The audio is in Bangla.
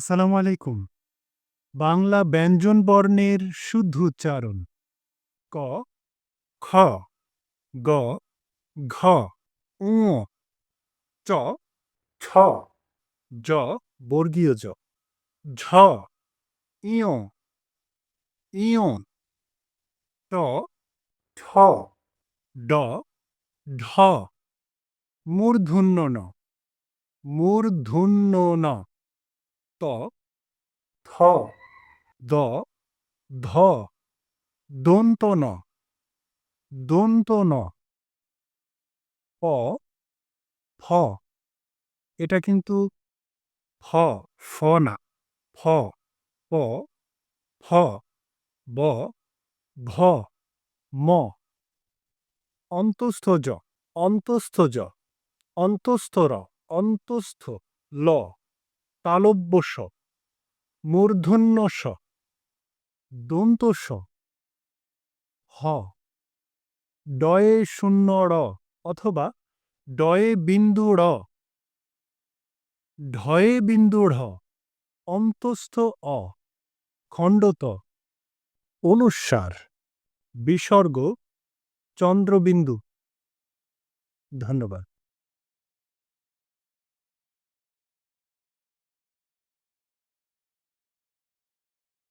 আসসালামু আলাইকুম। বাংলা ব্যঞ্জনবর্ণের শুদ্ধ উচ্চারণ: ক, খ, গ, ঘ, ঙ, চ, ছ, জ বর্গীয় জ, ঝ, ইয়, ইয়, ট, ঠ, ড, ঢ, মূর্ধন্য ণ, মূর্ধন্য ন, ত, থ, দ, ধ, দন্ত ন, দন্ত ন, প, ফ। এটা কিন্তু ফ, ফ না, ফ, প, ফ, ব, ভ, ম। অন্তস্থ জ, অন্তস্থ জ, অন্তস্থ র, অন্তস্থ ল, তালব্য স, মূর্ধন্য স, দন্ত স, হ। ডয়ে শূন্য র অথবা ডয়ে বিন্দু র, ঢয়ে বিন্দু ঢ, অন্তস্থ অ, খণ্ডত, অনুস্বার, বিসর্গ, চন্দ্রবিন্দু। ধন্যবাদ।